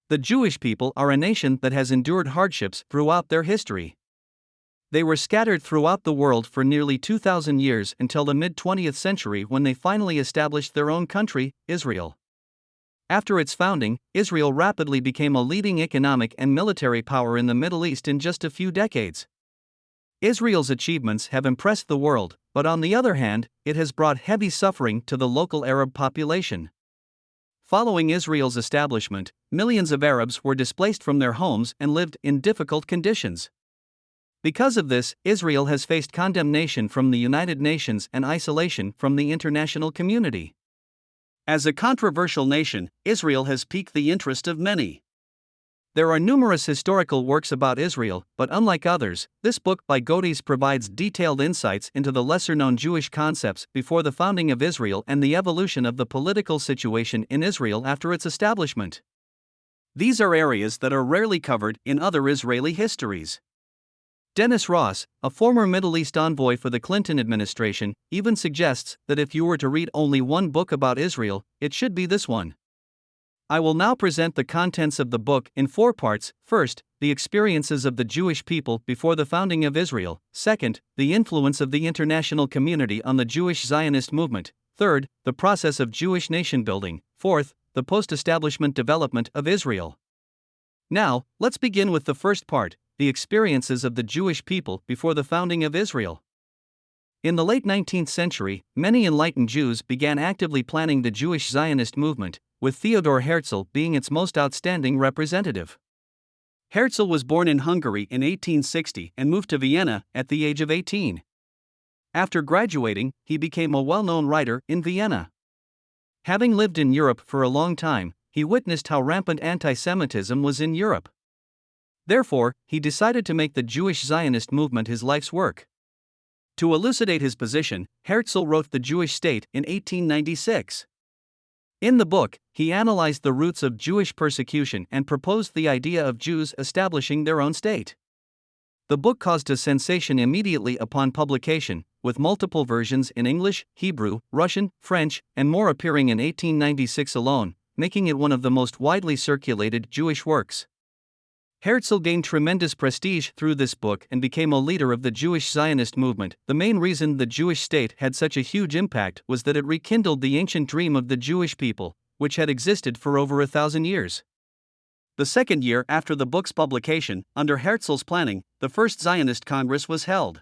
The Jewish people are a nation that has endured hardships throughout their history. They were scattered throughout the world for nearly 2,000 years until the mid-20th century when they finally established their own country, Israel. After its founding, Israel rapidly became a leading economic and military power in the Middle East in just a few decades. Israel's achievements have impressed the world, but on the other hand, it has brought heavy suffering to the local Arab population. Following Israel's establishment, millions of Arabs were displaced from their homes and lived in difficult conditions. Because of this, Israel has faced condemnation from the United Nations and isolation from the international community. As a controversial nation, Israel has piqued the interest of many. There are numerous historical works about Israel, but unlike others, this book by Godis provides detailed insights into the lesser-known Jewish concepts before the founding of Israel and the evolution of the political situation in Israel after its establishment. These are areas that are rarely covered in other Israeli histories. Dennis Ross, a former Middle East envoy for the Clinton administration, even suggests that if you were to read only one book about Israel, it should be this one. I will now present the contents of the book in 4 parts. First, the experiences of the Jewish people before the founding of Israel. Second, the influence of the international community on the Jewish Zionist movement. Third, the process of Jewish nation building. Fourth, the post-establishment development of Israel. Now, let's begin with the first part, the experiences of the Jewish people before the founding of Israel. In the late 19th century, many enlightened Jews began actively planning the Jewish Zionist movement, with Theodor Herzl being its most outstanding representative. Herzl was born in Hungary in 1860 and moved to Vienna at the age of 18. After graduating, he became a well-known writer in Vienna. Having lived in Europe for a long time, he witnessed how rampant anti-Semitism was in Europe. Therefore, he decided to make the Jewish Zionist movement his life's work. To elucidate his position, Herzl wrote The Jewish State in 1896. In the book, he analyzed the roots of Jewish persecution and proposed the idea of Jews establishing their own state. The book caused a sensation immediately upon publication, with multiple versions in English, Hebrew, Russian, French, and more appearing in 1896 alone, making it one of the most widely circulated Jewish works. Herzl gained tremendous prestige through this book and became a leader of the Jewish Zionist movement. The main reason the Jewish state had such a huge impact was that it rekindled the ancient dream of the Jewish people, which had existed for over 1,000 years. The second year after the book's publication, under Herzl's planning, the first Zionist Congress was held.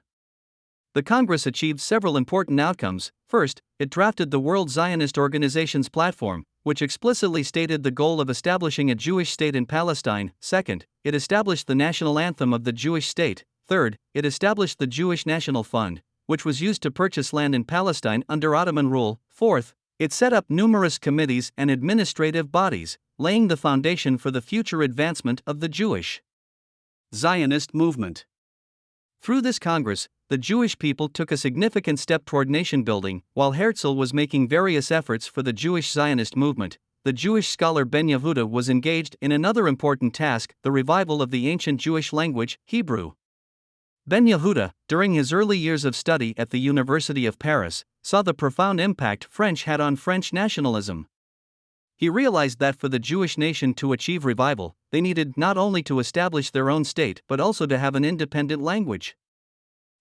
The Congress achieved several important outcomes. First, it drafted the World Zionist Organization's platform, which explicitly stated the goal of establishing a Jewish state in Palestine. Second, it established the national anthem of the Jewish state. Third, it established the Jewish National Fund, which was used to purchase land in Palestine under Ottoman rule. Fourth, it set up numerous committees and administrative bodies, laying the foundation for the future advancement of the Jewish Zionist movement. Through this Congress, the Jewish people took a significant step toward nation building. While Herzl was making various efforts for the Jewish Zionist movement, the Jewish scholar Ben Yehuda was engaged in another important task, the revival of the ancient Jewish language, Hebrew. Ben Yehuda, during his early years of study at the University of Paris, saw the profound impact French had on French nationalism. He realized that for the Jewish nation to achieve revival, they needed not only to establish their own state but also to have an independent language.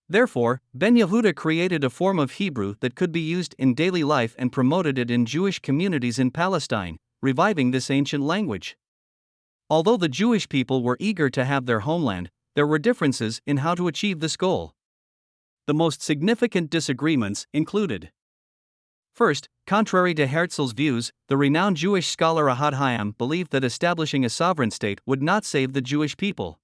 Therefore, Ben Yehuda created a form of Hebrew that could be used in daily life and promoted it in Jewish communities in Palestine, reviving this ancient language. Although the Jewish people were eager to have their homeland, there were differences in how to achieve this goal. The most significant disagreements included: first, contrary to Herzl's views, the renowned Jewish scholar Ahad Hayam believed that establishing a sovereign state would not save the Jewish people.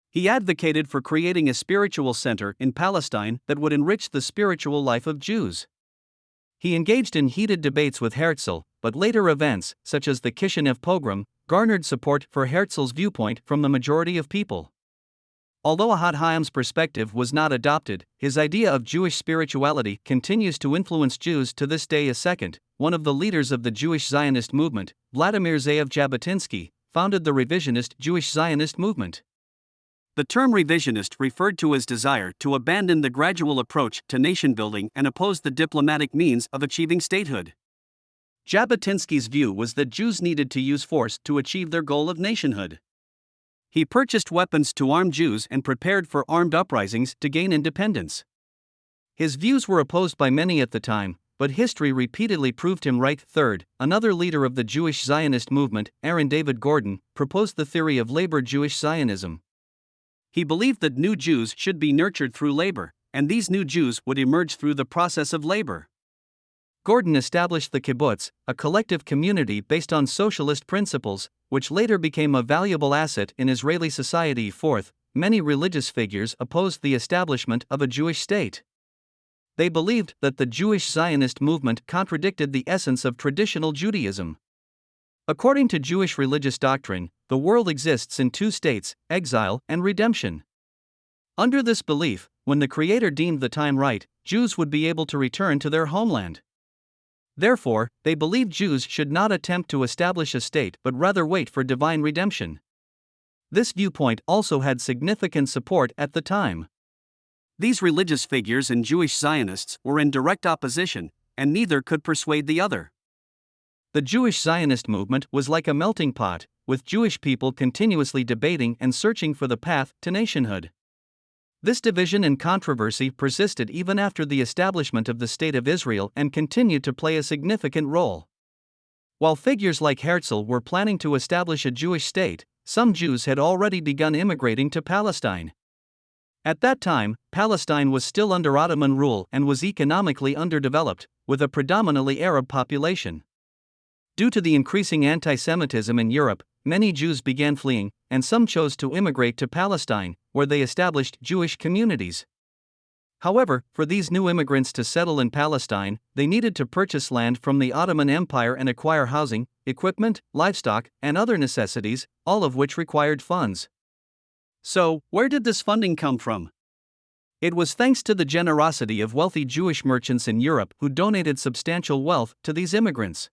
He advocated for creating a spiritual center in Palestine that would enrich the spiritual life of Jews. He engaged in heated debates with Herzl, but later events, such as the Kishinev pogrom, garnered support for Herzl's viewpoint from the majority of people. Although Ahad Hayam's perspective was not adopted, his idea of Jewish spirituality continues to influence Jews to this day. One of the leaders of the Jewish Zionist movement, Vladimir Ze'ev Jabotinsky, founded the revisionist Jewish Zionist movement. The term revisionist referred to his desire to abandon the gradual approach to nation building and oppose the diplomatic means of achieving statehood. Jabotinsky's view was that Jews needed to use force to achieve their goal of nationhood. He purchased weapons to arm Jews and prepared for armed uprisings to gain independence. His views were opposed by many at the time, but history repeatedly proved him right. Third, another leader of the Jewish Zionist movement, Aaron David Gordon, proposed the theory of labor Jewish Zionism. He believed that new Jews should be nurtured through labor, and these new Jews would emerge through the process of labor. Gordon established the kibbutz, a collective community based on socialist principles, which later became a valuable asset in Israeli society. Fourth, many religious figures opposed the establishment of a Jewish state. They believed that the Jewish Zionist movement contradicted the essence of traditional Judaism. According to Jewish religious doctrine, the world exists in two states, exile and redemption. Under this belief, when the Creator deemed the time right, Jews would be able to return to their homeland. Therefore, they believed Jews should not attempt to establish a state but rather wait for divine redemption. This viewpoint also had significant support at the time. These religious figures and Jewish Zionists were in direct opposition, and neither could persuade the other. The Jewish Zionist movement was like a melting pot, with Jewish people continuously debating and searching for the path to nationhood. This division and controversy persisted even after the establishment of the State of Israel and continued to play a significant role. While figures like Herzl were planning to establish a Jewish state, some Jews had already begun immigrating to Palestine. At that time, Palestine was still under Ottoman rule and was economically underdeveloped, with a predominantly Arab population. Due to the increasing anti-Semitism in Europe, many Jews began fleeing, and some chose to immigrate to Palestine, where they established Jewish communities. However, for these new immigrants to settle in Palestine, they needed to purchase land from the Ottoman Empire and acquire housing, equipment, livestock, and other necessities, all of which required funds. So, where did this funding come from? It was thanks to the generosity of wealthy Jewish merchants in Europe who donated substantial wealth to these immigrants.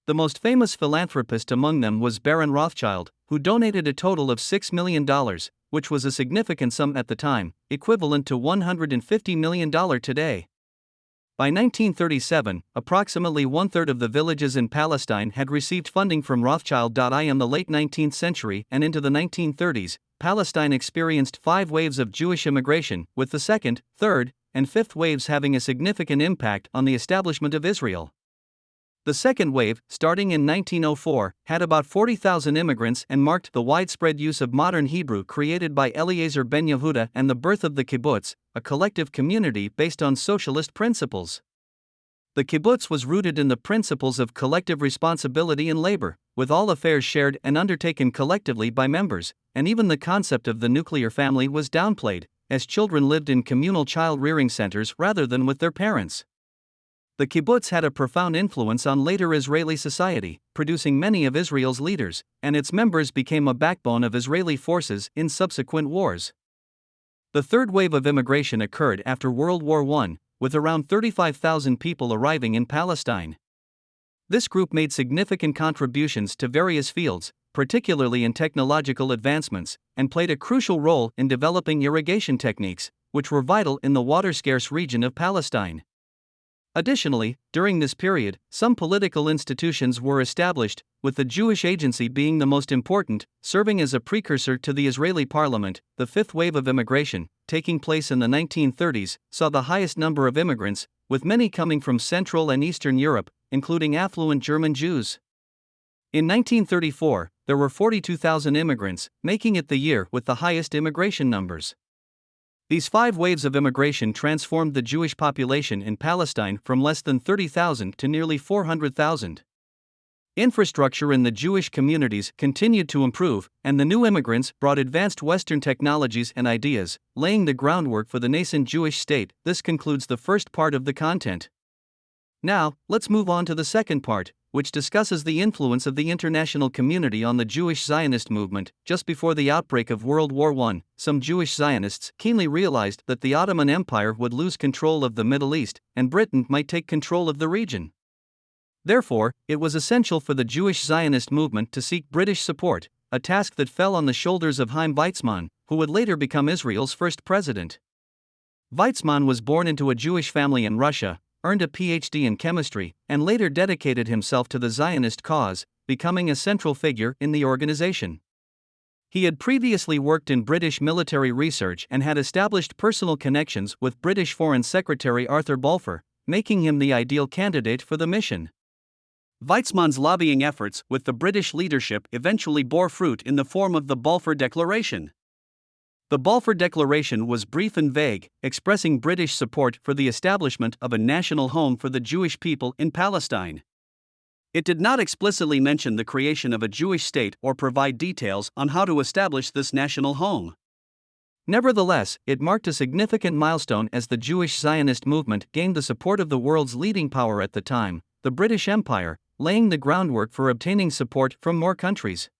The most famous philanthropist among them was Baron Rothschild, who donated a total of $6 million, which was a significant sum at the time, equivalent to $150 million today. By 1937, approximately one-third of the villages in Palestine had received funding from Rothschild. In the late 19th century and into the 1930s, Palestine experienced 5 waves of Jewish immigration, with the second, third, and fifth waves having a significant impact on the establishment of Israel. The second wave, starting in 1904, had about 40,000 immigrants and marked the widespread use of modern Hebrew created by Eliezer ben Yehuda and the birth of the kibbutz, a collective community based on socialist principles. The kibbutz was rooted in the principles of collective responsibility and labor, with all affairs shared and undertaken collectively by members, and even the concept of the nuclear family was downplayed, as children lived in communal child-rearing centers rather than with their parents. The kibbutz had a profound influence on later Israeli society, producing many of Israel's leaders, and its members became a backbone of Israeli forces in subsequent wars. The third wave of immigration occurred after World War I, with around 35,000 people arriving in Palestine. This group made significant contributions to various fields, particularly in technological advancements, and played a crucial role in developing irrigation techniques, which were vital in the water-scarce region of Palestine. Additionally, during this period, some political institutions were established, with the Jewish Agency being the most important, serving as a precursor to the Israeli parliament. The fifth wave of immigration, taking place in the 1930s, saw the highest number of immigrants, with many coming from Central and Eastern Europe, including affluent German Jews. In 1934, there were 42,000 immigrants, making it the year with the highest immigration numbers. These 5 waves of immigration transformed the Jewish population in Palestine from less than 30,000 to nearly 400,000. Infrastructure in the Jewish communities continued to improve, and the new immigrants brought advanced Western technologies and ideas, laying the groundwork for the nascent Jewish state. This concludes the first part of the content. Now, let's move on to the second part, which discusses the influence of the international community on the Jewish Zionist movement. Just before the outbreak of World War I, some Jewish Zionists keenly realized that the Ottoman Empire would lose control of the Middle East, and Britain might take control of the region. Therefore, it was essential for the Jewish Zionist movement to seek British support, a task that fell on the shoulders of Chaim Weizmann, who would later become Israel's first president. Weizmann was born into a Jewish family in Russia, earned a PhD in chemistry, and later dedicated himself to the Zionist cause, becoming a central figure in the organization. He had previously worked in British military research and had established personal connections with British Foreign Secretary Arthur Balfour, making him the ideal candidate for the mission. Weizmann's lobbying efforts with the British leadership eventually bore fruit in the form of the Balfour Declaration. The Balfour Declaration was brief and vague, expressing British support for the establishment of a national home for the Jewish people in Palestine. It did not explicitly mention the creation of a Jewish state or provide details on how to establish this national home. Nevertheless, it marked a significant milestone as the Jewish Zionist movement gained the support of the world's leading power at the time, the British Empire, laying the groundwork for obtaining support from more countries.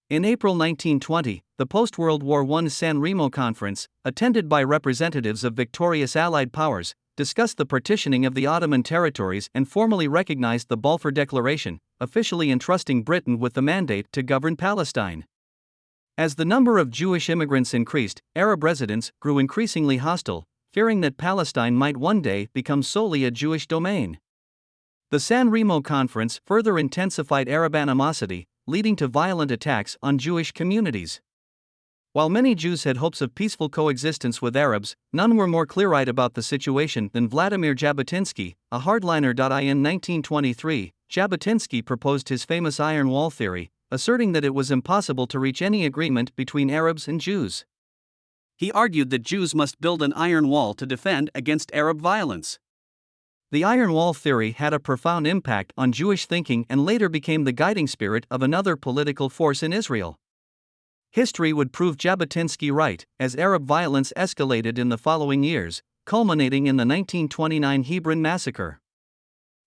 In April 1920, the post-World War I San Remo Conference, attended by representatives of victorious Allied powers, discussed the partitioning of the Ottoman territories and formally recognized the Balfour Declaration, officially entrusting Britain with the mandate to govern Palestine. As the number of Jewish immigrants increased, Arab residents grew increasingly hostile, fearing that Palestine might one day become solely a Jewish domain. The San Remo Conference further intensified Arab animosity, leading to violent attacks on Jewish communities. While many Jews had hopes of peaceful coexistence with Arabs, none were more clear-eyed about the situation than Vladimir Jabotinsky, a hardliner. In 1923, Jabotinsky proposed his famous Iron Wall theory, asserting that it was impossible to reach any agreement between Arabs and Jews. He argued that Jews must build an iron wall to defend against Arab violence. The Iron Wall theory had a profound impact on Jewish thinking and later became the guiding spirit of another political force in Israel. History would prove Jabotinsky right, as Arab violence escalated in the following years, culminating in the 1929 Hebron massacre.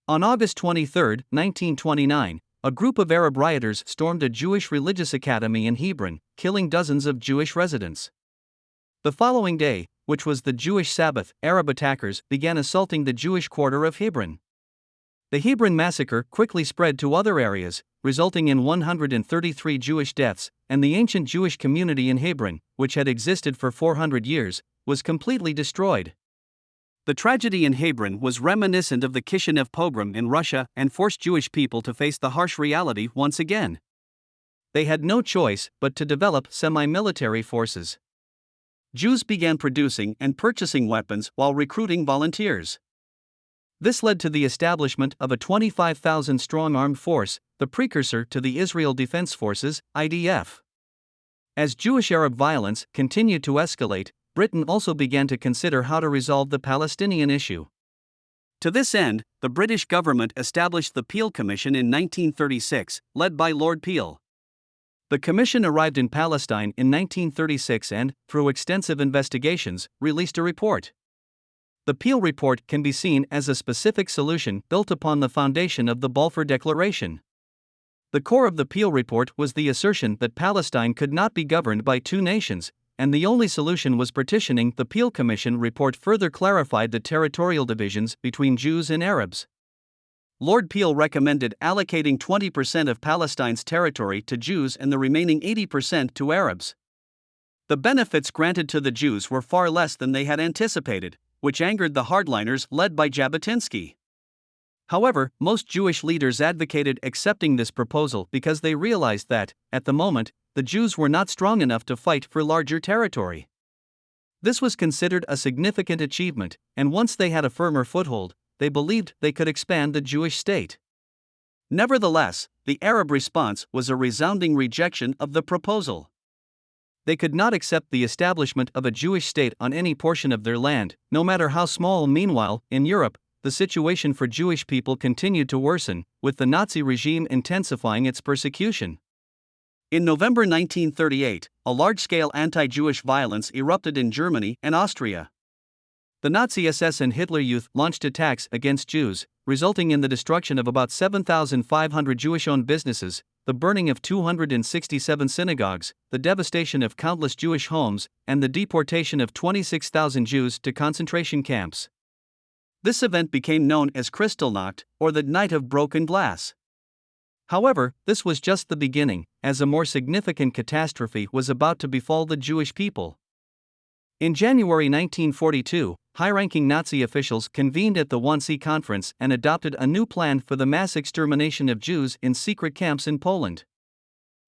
On August 23, 1929, a group of Arab rioters stormed a Jewish religious academy in Hebron, killing dozens of Jewish residents. The following day, which was the Jewish Sabbath, Arab attackers began assaulting the Jewish quarter of Hebron. The Hebron massacre quickly spread to other areas, resulting in 133 Jewish deaths, and the ancient Jewish community in Hebron, which had existed for 400 years, was completely destroyed. The tragedy in Hebron was reminiscent of the Kishinev pogrom in Russia and forced Jewish people to face the harsh reality once again. They had no choice but to develop semi-military forces. Jews began producing and purchasing weapons while recruiting volunteers. This led to the establishment of a 25,000-strong armed force, the precursor to the Israel Defense Forces, IDF. As Jewish-Arab violence continued to escalate, Britain also began to consider how to resolve the Palestinian issue. To this end, the British government established the Peel Commission in 1936, led by Lord Peel. The commission arrived in Palestine in 1936 and, through extensive investigations, released a report. The Peel Report can be seen as a specific solution built upon the foundation of the Balfour Declaration. The core of the Peel Report was the assertion that Palestine could not be governed by two nations, and the only solution was partitioning. The Peel Commission report further clarified the territorial divisions between Jews and Arabs. Lord Peel recommended allocating 20% of Palestine's territory to Jews and the remaining 80% to Arabs. The benefits granted to the Jews were far less than they had anticipated, which angered the hardliners led by Jabotinsky. However, most Jewish leaders advocated accepting this proposal because they realized that, at the moment, the Jews were not strong enough to fight for larger territory. This was considered a significant achievement, and once they had a firmer foothold, they believed they could expand the Jewish state. Nevertheless, the Arab response was a resounding rejection of the proposal. They could not accept the establishment of a Jewish state on any portion of their land, no matter how small. Meanwhile, in Europe, the situation for Jewish people continued to worsen, with the Nazi regime intensifying its persecution. In November 1938, a large-scale anti-Jewish violence erupted in Germany and Austria. The Nazi SS and Hitler Youth launched attacks against Jews, resulting in the destruction of about 7,500 Jewish-owned businesses, the burning of 267 synagogues, the devastation of countless Jewish homes, and the deportation of 26,000 Jews to concentration camps. This event became known as Kristallnacht, or the Night of Broken Glass. However, this was just the beginning, as a more significant catastrophe was about to befall the Jewish people. In January 1942, high-ranking Nazi officials convened at the Wannsee Conference and adopted a new plan for the mass extermination of Jews in secret camps in Poland.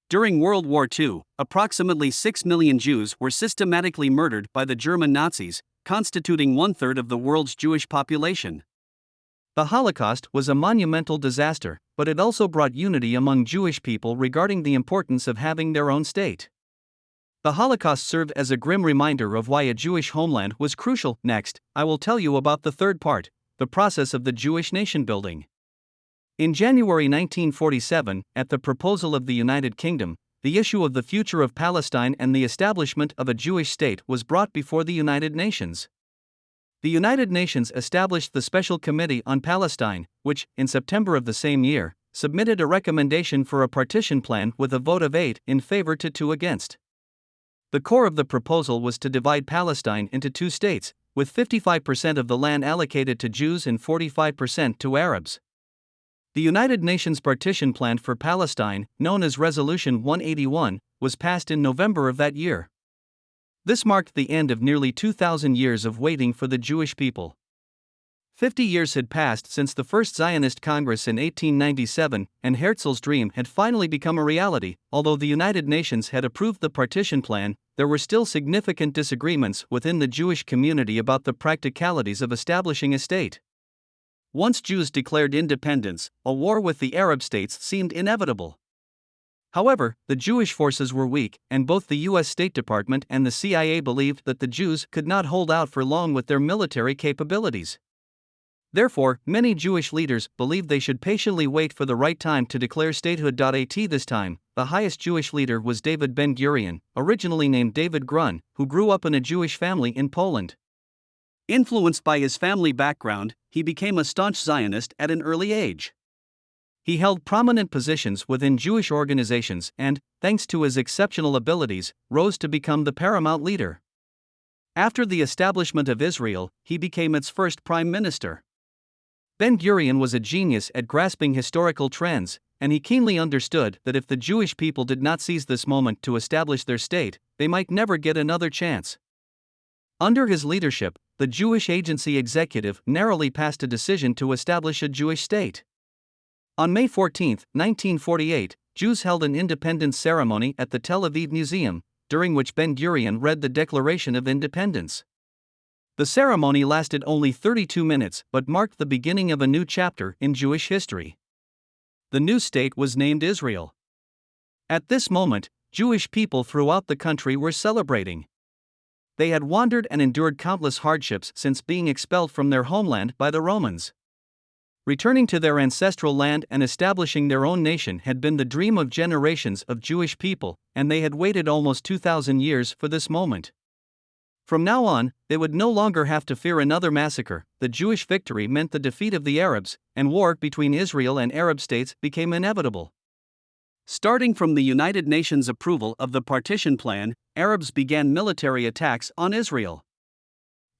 During World War II, approximately 6 million Jews were systematically murdered by the German Nazis, constituting one-third of the world's Jewish population. The Holocaust was a monumental disaster, but it also brought unity among Jewish people regarding the importance of having their own state. The Holocaust served as a grim reminder of why a Jewish homeland was crucial. Next, I will tell you about the third part, the process of the Jewish nation building. In January 1947, at the proposal of the United Kingdom, the issue of the future of Palestine and the establishment of a Jewish state was brought before the United Nations. The United Nations established the Special Committee on Palestine, which, in September of the same year, submitted a recommendation for a partition plan with a vote of 8 in favor to 2 against. The core of the proposal was to divide Palestine into 2 states, with 55% of the land allocated to Jews and 45% to Arabs. The United Nations partition plan for Palestine, known as Resolution 181, was passed in November of that year. This marked the end of nearly 2,000 years of waiting for the Jewish people. 50 years had passed since the first Zionist Congress in 1897, and Herzl's dream had finally become a reality. Although the United Nations had approved the partition plan, there were still significant disagreements within the Jewish community about the practicalities of establishing a state. Once Jews declared independence, a war with the Arab states seemed inevitable. However, the Jewish forces were weak, and both the U.S. State Department and the CIA believed that the Jews could not hold out for long with their military capabilities. Therefore, many Jewish leaders believed they should patiently wait for the right time to declare statehood. At this time, the highest Jewish leader was David Ben-Gurion, originally named David Grun, who grew up in a Jewish family in Poland. Influenced by his family background, he became a staunch Zionist at an early age. He held prominent positions within Jewish organizations and, thanks to his exceptional abilities, rose to become the paramount leader. After the establishment of Israel, he became its first prime minister. Ben-Gurion was a genius at grasping historical trends, and he keenly understood that if the Jewish people did not seize this moment to establish their state, they might never get another chance. Under his leadership, the Jewish Agency Executive narrowly passed a decision to establish a Jewish state. On May 14, 1948, Jews held an independence ceremony at the Tel Aviv Museum, during which Ben-Gurion read the Declaration of Independence. The ceremony lasted only 32 minutes but marked the beginning of a new chapter in Jewish history. The new state was named Israel. At this moment, Jewish people throughout the country were celebrating. They had wandered and endured countless hardships since being expelled from their homeland by the Romans. Returning to their ancestral land and establishing their own nation had been the dream of generations of Jewish people, and they had waited almost 2,000 years for this moment. From now on, they would no longer have to fear another massacre. The Jewish victory meant the defeat of the Arabs, and war between Israel and Arab states became inevitable. Starting from the United Nations approval of the partition plan, Arabs began military attacks on Israel.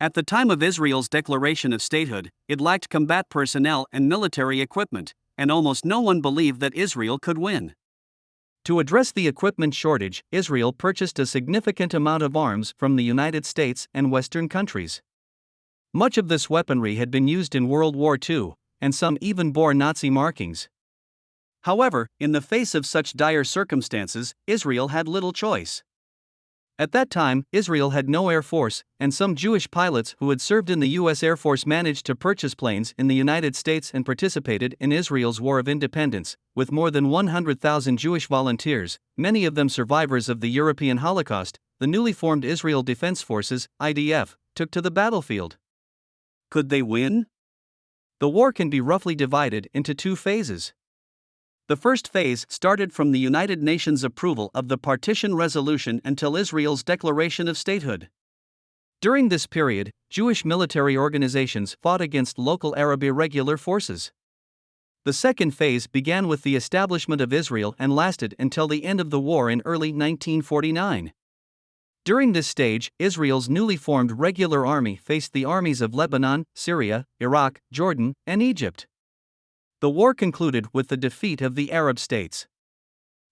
At the time of Israel's declaration of statehood, it lacked combat personnel and military equipment, and almost no one believed that Israel could win. To address the equipment shortage, Israel purchased a significant amount of arms from the United States and Western countries. Much of this weaponry had been used in World War II, and some even bore Nazi markings. However, in the face of such dire circumstances, Israel had little choice. At that time, Israel had no air force, and some Jewish pilots who had served in the U.S. Air Force managed to purchase planes in the United States and participated in Israel's War of Independence. With more than 100,000 Jewish volunteers, many of them survivors of the European Holocaust, the newly formed Israel Defense Forces, IDF, took to the battlefield. Could they win? The war can be roughly divided into 2 phases. The first phase started from the United Nations approval of the partition resolution until Israel's declaration of statehood. During this period, Jewish military organizations fought against local Arab irregular forces. The second phase began with the establishment of Israel and lasted until the end of the war in early 1949. During this stage, Israel's newly formed regular army faced the armies of Lebanon, Syria, Iraq, Jordan, and Egypt. The war concluded with the defeat of the Arab states.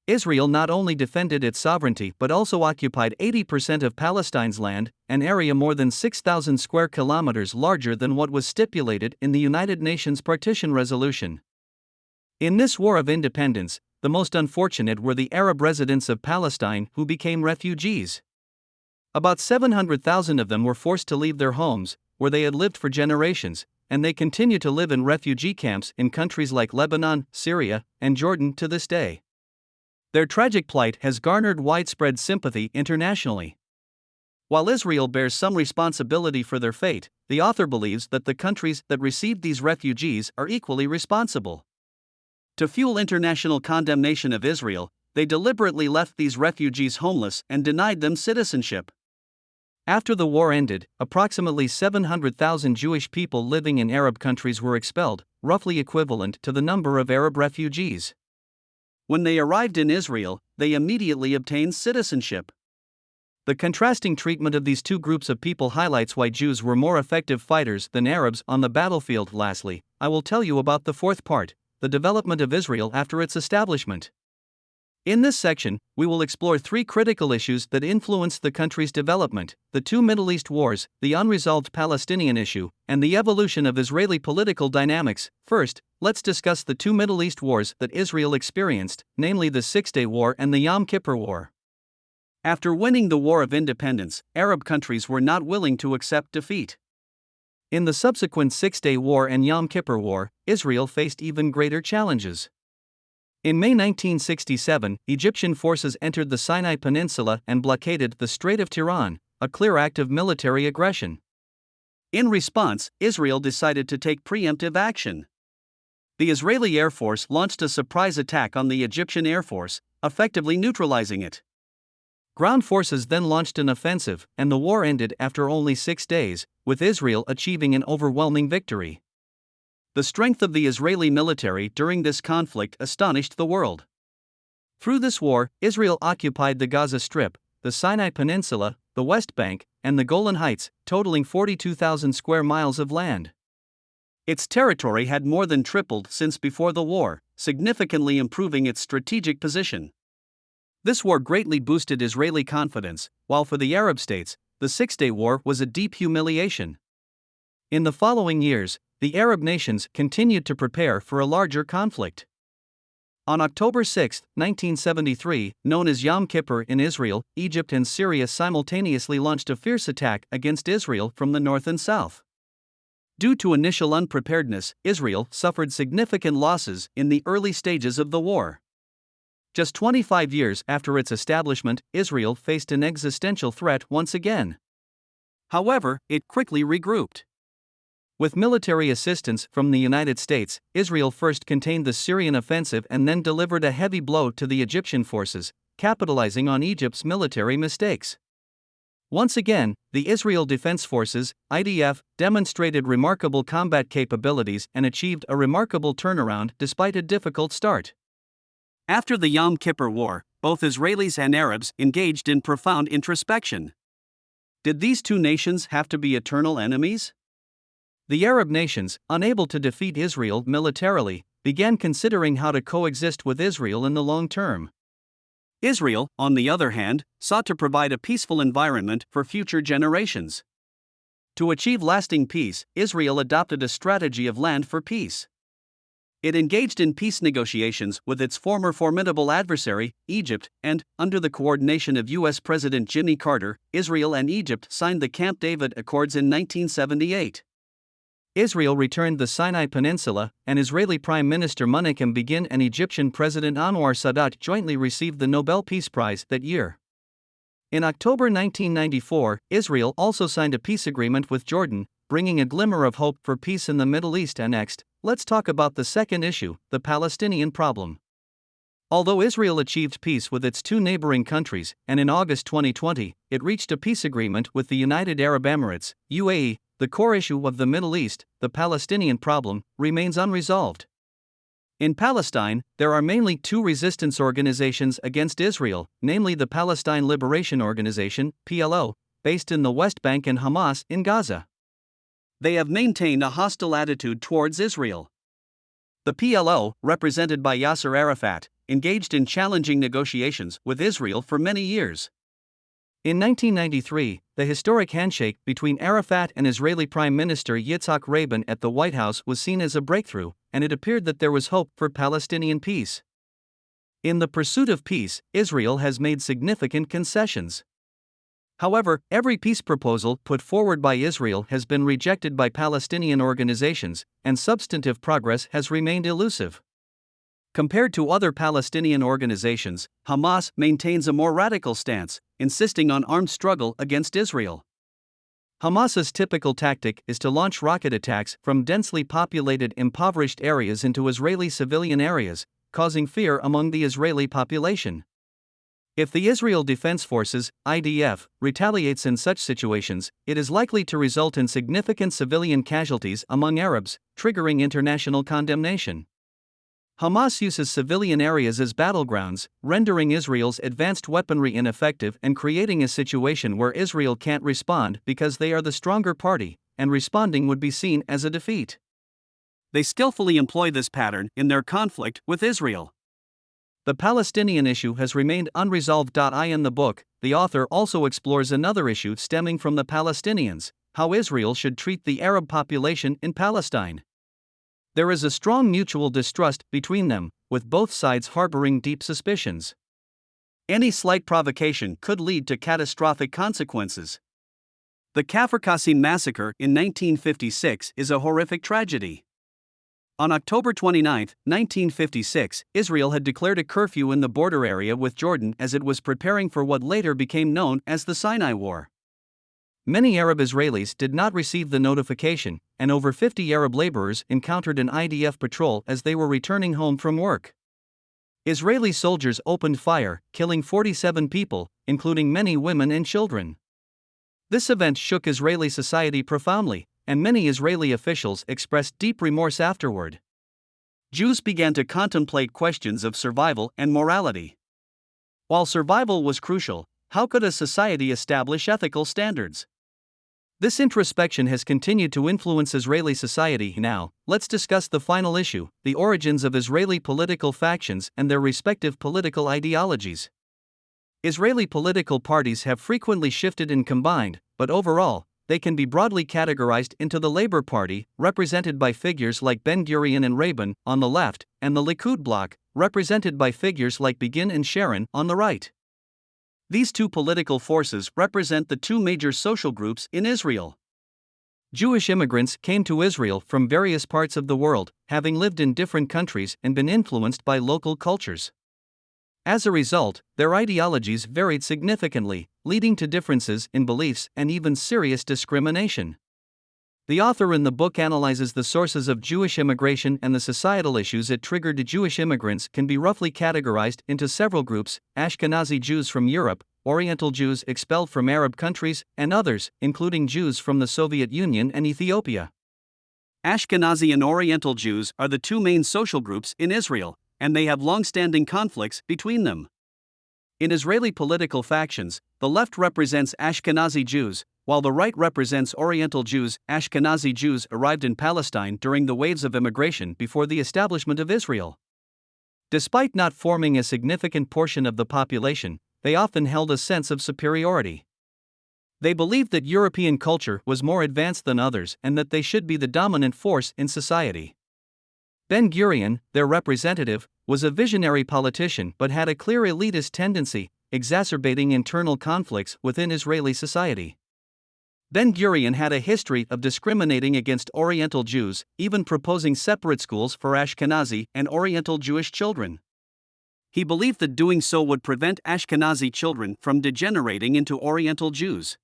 Israel not only defended its sovereignty but also occupied 80% of Palestine's land, an area more than 6,000 square kilometers larger than what was stipulated in the United Nations Partition Resolution. In this war of independence, the most unfortunate were the Arab residents of Palestine who became refugees. About 700,000 of them were forced to leave their homes, where they had lived for generations, and they continue to live in refugee camps in countries like Lebanon, Syria, and Jordan to this day. Their tragic plight has garnered widespread sympathy internationally. While Israel bears some responsibility for their fate, the author believes that the countries that received these refugees are equally responsible. To fuel international condemnation of Israel, they deliberately left these refugees homeless and denied them citizenship. After the war ended, approximately 700,000 Jewish people living in Arab countries were expelled, roughly equivalent to the number of Arab refugees. When they arrived in Israel, they immediately obtained citizenship. The contrasting treatment of these two groups of people highlights why Jews were more effective fighters than Arabs on the battlefield. Lastly, I will tell you about the fourth part, the development of Israel after its establishment. In this section, we will explore three critical issues that influenced the country's development: the two Middle East wars, the unresolved Palestinian issue, and the evolution of Israeli political dynamics. First, let's discuss the two Middle East wars that Israel experienced, namely the Six-Day War and the Yom Kippur War. After winning the War of Independence, Arab countries were not willing to accept defeat. In the subsequent Six-Day War and Yom Kippur War, Israel faced even greater challenges. In May 1967, Egyptian forces entered the Sinai Peninsula and blockaded the Strait of Tiran, a clear act of military aggression. In response, Israel decided to take preemptive action. The Israeli Air Force launched a surprise attack on the Egyptian Air Force, effectively neutralizing it. Ground forces then launched an offensive, and the war ended after only 6 days, with Israel achieving an overwhelming victory. The strength of the Israeli military during this conflict astonished the world. Through this war, Israel occupied the Gaza Strip, the Sinai Peninsula, the West Bank, and the Golan Heights, totaling 42,000 square miles of land. Its territory had more than tripled since before the war, significantly improving its strategic position. This war greatly boosted Israeli confidence, while for the Arab states, the Six-Day War was a deep humiliation. In the following years, the Arab nations continued to prepare for a larger conflict. On October 6, 1973, known as Yom Kippur in Israel, Egypt and Syria simultaneously launched a fierce attack against Israel from the north and south. Due to initial unpreparedness, Israel suffered significant losses in the early stages of the war. Just 25 years after its establishment, Israel faced an existential threat once again. However, it quickly regrouped. With military assistance from the United States, Israel first contained the Syrian offensive and then delivered a heavy blow to the Egyptian forces, capitalizing on Egypt's military mistakes. Once again, the Israel Defense Forces, IDF, demonstrated remarkable combat capabilities and achieved a remarkable turnaround despite a difficult start. After the Yom Kippur War, both Israelis and Arabs engaged in profound introspection. Did these two nations have to be eternal enemies? The Arab nations, unable to defeat Israel militarily, began considering how to coexist with Israel in the long term. Israel, on the other hand, sought to provide a peaceful environment for future generations. To achieve lasting peace, Israel adopted a strategy of land for peace. It engaged in peace negotiations with its former formidable adversary, Egypt, and, under the coordination of U.S. President Jimmy Carter, Israel and Egypt signed the Camp David Accords in 1978. Israel returned the Sinai Peninsula, and Israeli Prime Minister Menachem Begin and Egyptian President Anwar Sadat jointly received the Nobel Peace Prize that year. In October 1994, Israel also signed a peace agreement with Jordan, bringing a glimmer of hope for peace in the Middle East. And next, let's talk about the second issue, the Palestinian problem. Although Israel achieved peace with its two neighboring countries, and in August 2020, it reached a peace agreement with the United Arab Emirates, UAE, the core issue of the Middle East, the Palestinian problem, remains unresolved. In Palestine, there are mainly two resistance organizations against Israel, namely the Palestine Liberation Organization, PLO, based in the West Bank, and Hamas in Gaza. They have maintained a hostile attitude towards Israel. The PLO, represented by Yasser Arafat, engaged in challenging negotiations with Israel for many years. In 1993, the historic handshake between Arafat and Israeli Prime Minister Yitzhak Rabin at the White House was seen as a breakthrough, and it appeared that there was hope for Palestinian peace. In the pursuit of peace, Israel has made significant concessions. However, every peace proposal put forward by Israel has been rejected by Palestinian organizations, and substantive progress has remained elusive. Compared to other Palestinian organizations, Hamas maintains a more radical stance, insisting on armed struggle against Israel. Hamas's typical tactic is to launch rocket attacks from densely populated, impoverished areas into Israeli civilian areas, causing fear among the Israeli population. If the Israel Defense Forces (IDF) retaliates in such situations, it is likely to result in significant civilian casualties among Arabs, triggering international condemnation. Hamas uses civilian areas as battlegrounds, rendering Israel's advanced weaponry ineffective and creating a situation where Israel can't respond because they are the stronger party, and responding would be seen as a defeat. They skillfully employ this pattern in their conflict with Israel. The Palestinian issue has remained unresolved. In the book, the author also explores another issue stemming from the Palestinians: how Israel should treat the Arab population in Palestine. There is a strong mutual distrust between them, with both sides harboring deep suspicions. Any slight provocation could lead to catastrophic consequences. The Kafr Qasim massacre in 1956 is a horrific tragedy. On October 29, 1956, Israel had declared a curfew in the border area with Jordan as it was preparing for what later became known as the Sinai War. Many Arab Israelis did not receive the notification, and over 50 Arab laborers encountered an IDF patrol as they were returning home from work. Israeli soldiers opened fire, killing 47 people, including many women and children. This event shook Israeli society profoundly, and many Israeli officials expressed deep remorse afterward. Jews began to contemplate questions of survival and morality. While survival was crucial, how could a society establish ethical standards? This introspection has continued to influence Israeli society. Now, let's discuss the final issue: the origins of Israeli political factions and their respective political ideologies. Israeli political parties have frequently shifted and combined, but overall, they can be broadly categorized into the Labour Party, represented by figures like Ben-Gurion and Rabin, on the left, and the Likud bloc, represented by figures like Begin and Sharon, on the right. These two political forces represent the two major social groups in Israel. Jewish immigrants came to Israel from various parts of the world, having lived in different countries and been influenced by local cultures. As a result, their ideologies varied significantly, leading to differences in beliefs and even serious discrimination. The author in the book analyzes the sources of Jewish immigration, and the societal issues it triggered. Jewish immigrants can be roughly categorized into several groups: Ashkenazi Jews from Europe, Oriental Jews expelled from Arab countries, and others, including Jews from the Soviet Union and Ethiopia. Ashkenazi and Oriental Jews are the two main social groups in Israel, and they have long-standing conflicts between them. In Israeli political factions, the left represents Ashkenazi Jews, while the right represents Oriental Jews. Ashkenazi Jews arrived in Palestine during the waves of immigration before the establishment of Israel. Despite not forming a significant portion of the population, they often held a sense of superiority. They believed that European culture was more advanced than others and that they should be the dominant force in society. Ben-Gurion, their representative, was a visionary politician but had a clear elitist tendency, exacerbating internal conflicts within Israeli society. Ben-Gurion had a history of discriminating against Oriental Jews, even proposing separate schools for Ashkenazi and Oriental Jewish children. He believed that doing so would prevent Ashkenazi children from degenerating into Oriental Jews.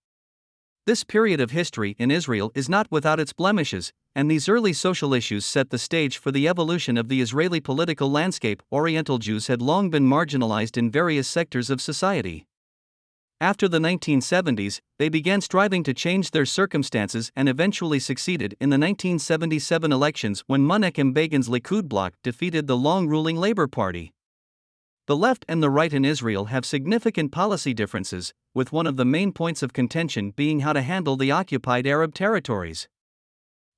This period of history in Israel is not without its blemishes, and these early social issues set the stage for the evolution of the Israeli political landscape. Oriental Jews had long been marginalized in various sectors of society. After the 1970s, they began striving to change their circumstances and eventually succeeded in the 1977 elections when Menachem Begin's Likud bloc defeated the long-ruling Labour Party. The left and the right in Israel have significant policy differences, with one of the main points of contention being how to handle the occupied Arab territories.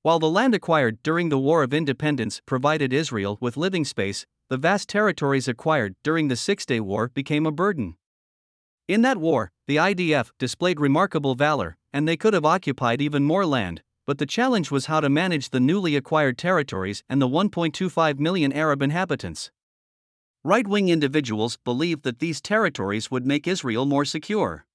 While the land acquired during the War of Independence provided Israel with living space, the vast territories acquired during the Six-Day War became a burden. In that war, the IDF displayed remarkable valor, and they could have occupied even more land, but the challenge was how to manage the newly acquired territories and the 1.25 million Arab inhabitants. Right-wing individuals believed that these territories would make Israel more secure.